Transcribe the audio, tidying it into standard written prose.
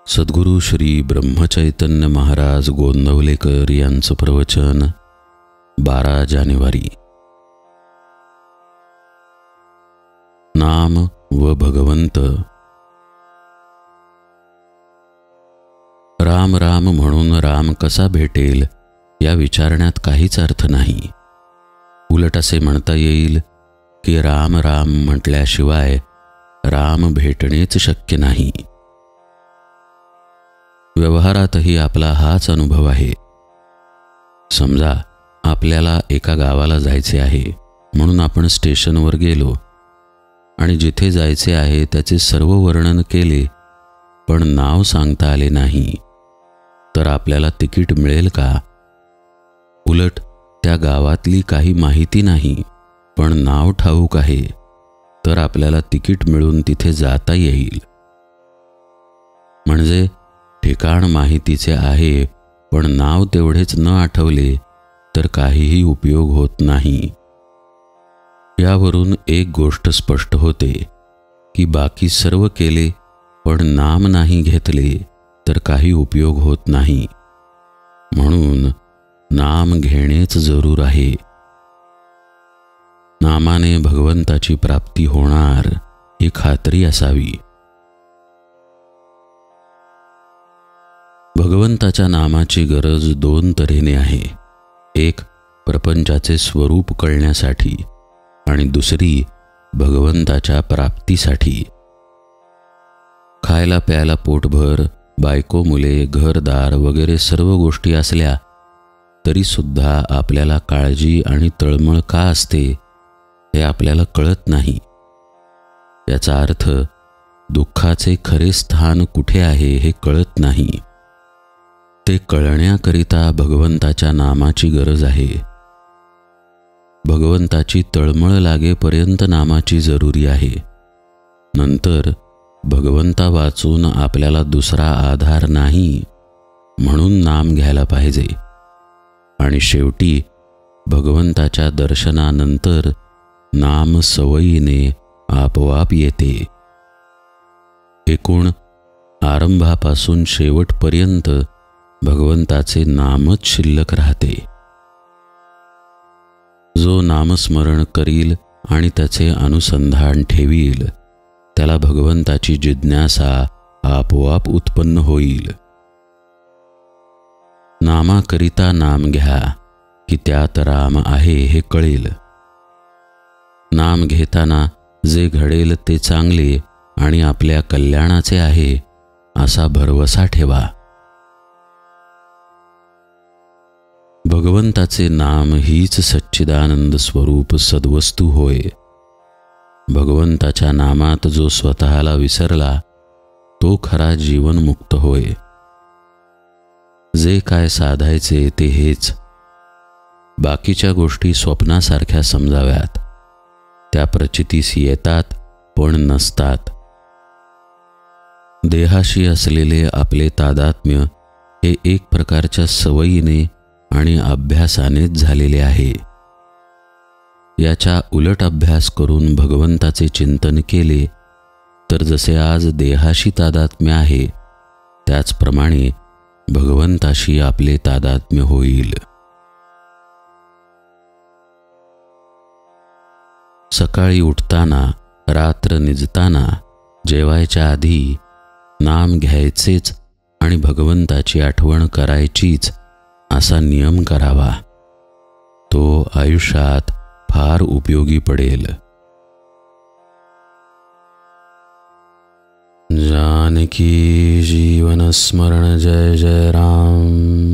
सद्गुरू श्री ब्रह्मचैतन्य महाराज गोंदवलेकर यांचं प्रवचन 12 जानेवारी। नाम व भगवंत। राम राम म्हणून राम कसा भेटेल या विचारण्यात काहीच अर्थ नाही। उलट असे म्हणता येईल की राम राम म्हटल्याशिवाय राम भेटणेच शक्य नाही। व्यवहारातही आपला हाच अनुभव आहे। समजा आपल्याला एका गावाला जायचे आहे म्हणून आपण स्टेशनवर गेलो आणि जिथे जायचे आहे त्याचे सर्व वर्णन केले, पण नाव सांगता आले नाही, तर आपल्याला तिकीट मिळेल का? उलट त्या गावातली काही माहिती नाही पण नाव ठाऊक आहे, तर आपल्याला तिकीट मिळून तिथे जाता येईल। म्हणजे ठिकाण माहितीचे आहे पण नाव तेवढेच न आठवले तर काहीही उपयोग होत नाही। यावरून एक गोष्ट स्पष्ट होते की बाकी सर्व केले पण नाम नाही घेतले तर काही उपयोग होत नाही। म्हणून नाम घेणेच जरूर आहे। नामाने भगवंताची प्राप्ती होणार ही खात्री असावी। भगवंताच्या नामाची गरज 2 तऱ्हेने आहे। एक प्रपंचाचे स्वरूप कळण्यासाठी आणि दुसरी भगवंताच्या प्राप्तीसाठी। खायला प्यायला पोटभर, बायको मुले, घरदार वगैरे सर्व गोष्टी असल्या तरी सुद्धा आपल्याला काळजी आणि तळमळ का असते हे आपल्याला कळत नाही। याचा अर्थ दुःखाचे खरे स्थान कुठे आहे हे कळत नाही। ते कळण्याकरिता भगवंताच्या नामाची गरज आहे। भगवंताची तळमळ लागेपर्यंत नामाची जरुरी आहे। नंतर भगवंता वाचून आपल्याला दुसरा आधार नाही म्हणून नाम घ्यायला पाहिजे। आणि शेवटी भगवंताच्या दर्शनानंतर नाम सवयीने आपोआप येते। एकूण आरंभापासून शेवटपर्यंत भगवंताचे नामच शिल्लक राहते। जो नामस्मरण करील आणि त्याचे अनुसंधान ठेवील त्याला भगवंताची जिज्ञासा आपोआप उत्पन्न होईल। नामाकरिता नाम घ्या की त्यात राम आहे हे कळेल। नाम घेताना जे घडेल ते चांगले आणि आपल्या कल्याणाचे आहे असा भरवसा ठेवा। भगवंताचे नाम हीच सच्चिदानंद स्वरूप सद्वस्तू होय। भगवंताच्या नामात जो स्वतःला विसरला तो खरा जीवनमुक्त होय। जे काय साधायचे ते हेच। बाकीच्या गोष्टी स्वप्नासारख्या समजाव्यात। त्या प्रचितीस येतात पण नसतात। देहाशी असलेले आपले तादात्म्य हे एक प्रकारच्या सवयीने आणि अभ्यासानेच झालेले आहे। याच्या उलट अभ्यास करून भगवंताचे चिंतन केले तर जसे आज देहाशी तादात्म्य आहे त्याचप्रमाणे भगवंताशी आपले तादात्म्य होईल। सकाळी उठताना, रात्र निजताना, जेवायच्या आधी नाम घ्यायचेच आणि भगवंताची आठवण करायचीच असा नियम करावा। तो आयुष्यात फार उपयोगी पडेल। जानकी जीवन स्मरण जय जय राम।